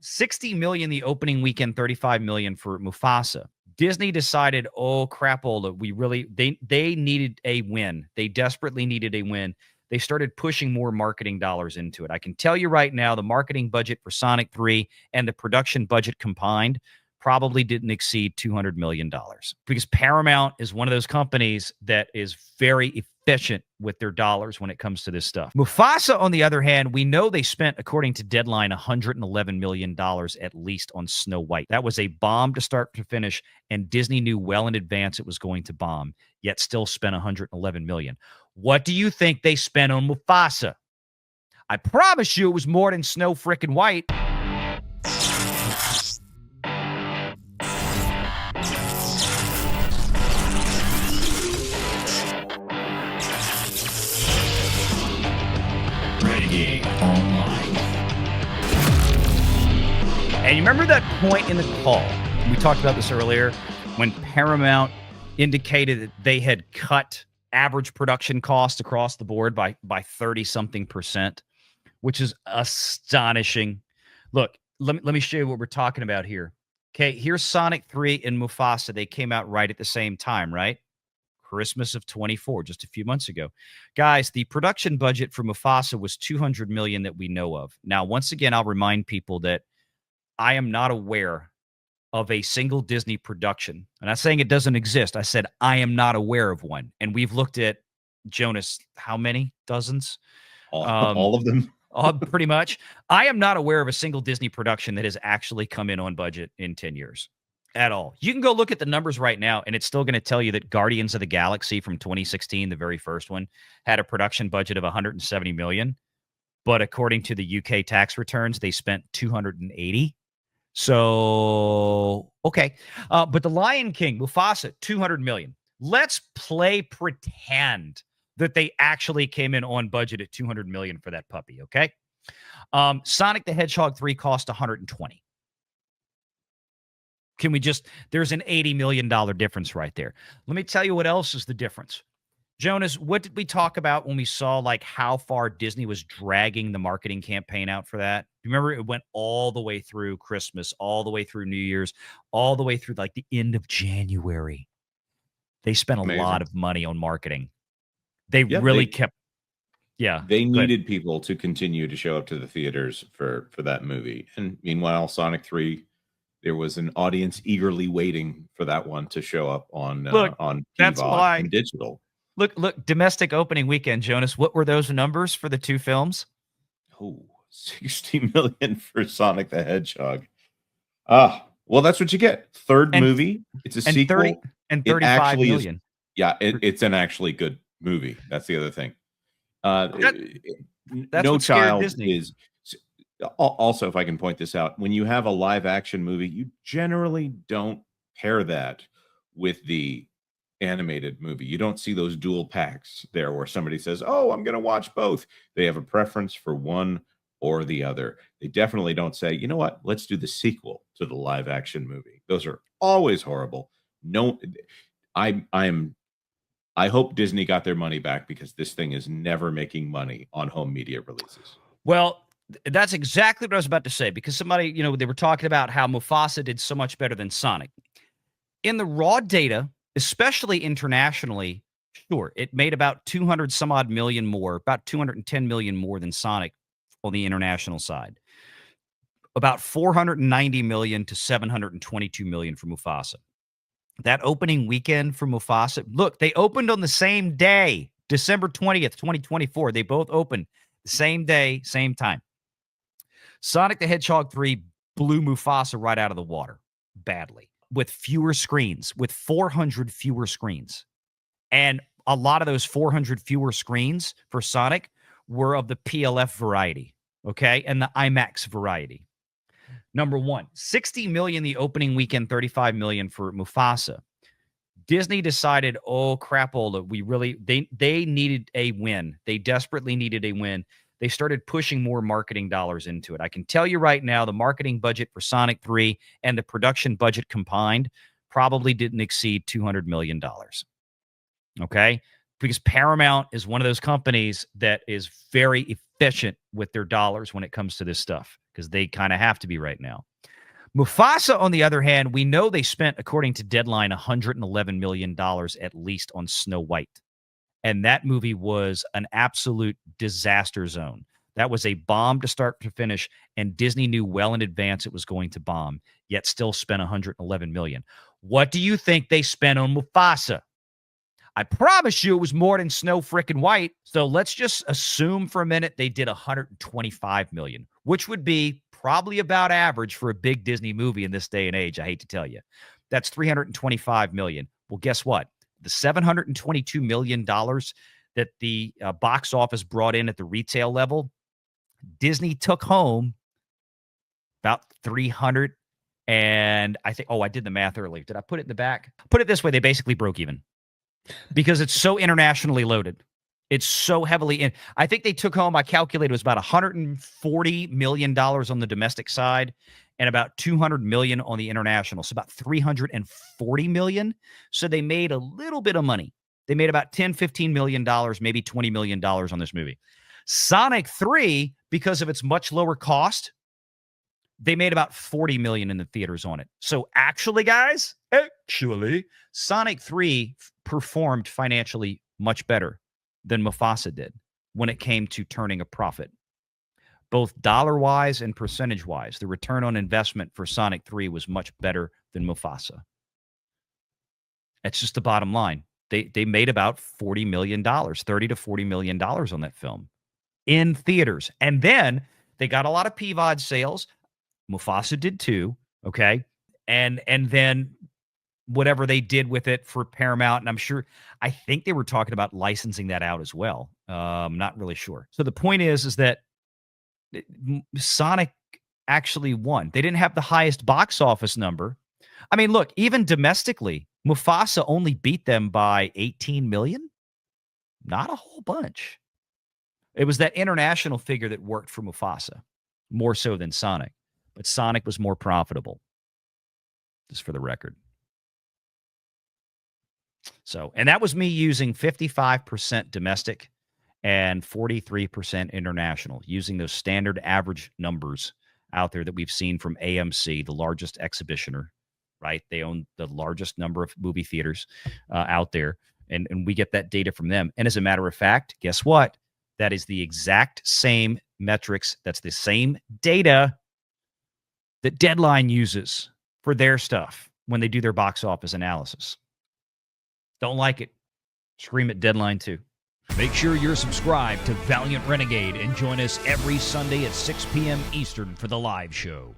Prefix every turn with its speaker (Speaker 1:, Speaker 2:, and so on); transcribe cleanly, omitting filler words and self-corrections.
Speaker 1: $60 million the opening weekend, $35 million for Mufasa. Disney decided, oh crapola, they needed a win. They desperately needed a win. They started pushing more marketing dollars into it. I can tell you right now, the marketing budget for Sonic 3 and the production budget combined probably didn't exceed $200 million, because Paramount is one of those companies that is very efficient with their dollars when it comes to this stuff. Mufasa, on the other hand, we know they spent, according to Deadline, $111 million at least on Snow White. That was a bomb to start to finish, and Disney knew well in advance it was going to bomb, yet still spent $111 million. What do you think they spent on Mufasa? I promise you it was more than Snow frickin' White. Renegade Online. And you remember that point in the call, we talked about this earlier, when Paramount indicated that they had cut average production cost across the board by 30-something%, which is astonishing. Look, let me show you what we're talking about here. Okay, here's Sonic 3 and Mufasa. They came out right at the same time, right? Christmas of 24, just a few months ago. Guys, the production budget for Mufasa was $200 million that we know of. Now, once again, I'll remind people that I am not aware of a single Disney production. I'm not saying it doesn't exist. I said I am not aware of one. And we've looked at, Jonas, how many? Dozens?
Speaker 2: All of them?
Speaker 1: Pretty much. I am not aware of a single Disney production that has actually come in on budget in 10 years at all. You can go look at the numbers right now, and it's still going to tell you that Guardians of the Galaxy from 2016, the very first one, had a production budget of $170 million. But according to the UK tax returns, they spent $280. So, okay. But The Lion King, Mufasa, $200 million. Let's play pretend that they actually came in on budget at $200 million for that puppy, okay? Sonic the Hedgehog 3 cost $120. Can we just, there's an $80 million difference right there. Let me tell you what else is the difference. Jonas, what did we talk about when we saw like how far Disney was dragging the marketing campaign out for that? Remember, it went all the way through Christmas, all the way through New Year's, all the way through like the end of January. They spent a lot of money on marketing. They kept. Yeah.
Speaker 2: They needed people to continue to show up to the theaters for that movie. And meanwhile, Sonic 3, there was an audience eagerly waiting for that one to show up on PVOD and digital.
Speaker 1: Look, domestic opening weekend, Jonas, what were those numbers for the two films?
Speaker 2: Oh, 60 million for Sonic the Hedgehog. Well, that's what you get. Third movie. It's a sequel.
Speaker 1: And 35 million.
Speaker 2: It's an actually good movie. That's the other thing.
Speaker 1: That's
Speaker 2: no
Speaker 1: what
Speaker 2: child
Speaker 1: Disney.
Speaker 2: Is also, if I can point this out, when you have a live action movie, you generally don't pair that with the animated movie. You don't see those dual packs there where somebody says, oh, I'm going to watch both. They have a preference for one or the other. They definitely don't say, you know what, let's do the sequel to the live action movie. Those are always horrible. No, I hope Disney got their money back, because this thing is never making money on home media releases.
Speaker 1: Well, that's exactly what I was about to say, because somebody, they were talking about how Mufasa did so much better than Sonic. In the raw data, especially internationally, sure, it made about 200 some odd million more, about 210 million more than Sonic on the international side. About 490 million to 722 million for Mufasa. That opening weekend for Mufasa, look, they opened on the same day, December 20th, 2024. They both opened the same day, same time. Sonic the Hedgehog 3 blew Mufasa right out of the water badly, with fewer screens, with 400 fewer screens. And a lot of those 400 fewer screens for Sonic were of the PLF variety, okay, and the IMAX variety. Number one, 60 million the opening weekend, 35 million for Mufasa. Disney decided, oh crapola, they needed a win. They desperately needed a win. They started pushing more marketing dollars into it. I can tell you right now, the marketing budget for Sonic 3 and the production budget combined probably didn't exceed $200 million. Okay? because Paramount is one of those companies that is very efficient with their dollars when it comes to this stuff, because they kind of have to be right now. Mufasa, on the other hand, we know they spent, according to Deadline, $111 million at least on Snow White. And that movie was an absolute disaster zone. That was a bomb to start to finish, and Disney knew well in advance it was going to bomb, yet still spent $111 million. What do you think they spent on Mufasa? I promise you it was more than Snow frickin' White. So let's just assume for a minute they did $125 million, which would be probably about average for a big Disney movie in this day and age. I hate to tell you. That's $325 million. Well, guess what? The $722 million that the box office brought in at the retail level, Disney took home about 300. And I think, I did the math earlier. Did I put it in the back? Put it this way. They basically broke even because it's so internationally loaded. It's so heavily in. I think they took home, I calculated, it was about $140 million on the domestic side and about $200 million on the international. So about $340 million. So they made a little bit of money. They made about $10, $15 million, maybe $20 million on this movie. Sonic 3, because of its much lower cost, they made about $40 million in the theaters on it. So actually, guys, Sonic 3 performed financially much better than Mufasa did when it came to turning a profit. Both dollar-wise and percentage-wise, the return on investment for Sonic 3 was much better than Mufasa. That's just the bottom line. They made about $40 million, $30 to $40 million on that film in theaters. And then they got a lot of PVOD sales. Mufasa did too, okay? And then whatever they did with it for Paramount, and I think they were talking about licensing that out as well. I'm not really sure. So the point is that Sonic actually won. They didn't have the highest box office number. I mean, look, even domestically, Mufasa only beat them by 18 million. Not a whole bunch. It was that international figure that worked for Mufasa more so than Sonic. But Sonic was more profitable, just for the record. So, and that was me using 55% domestic and 43% international, using those standard average numbers out there that we've seen from AMC, the largest exhibitioner, right? They own the largest number of movie theaters out there, and we get that data from them. And as a matter of fact, guess what? That is the exact same metrics. That's the same data that Deadline uses for their stuff when they do their box office analysis. Don't like it? Scream at Deadline too.
Speaker 3: Make sure you're subscribed to Valiant Renegade and join us every Sunday at 6 p.m. Eastern for the live show.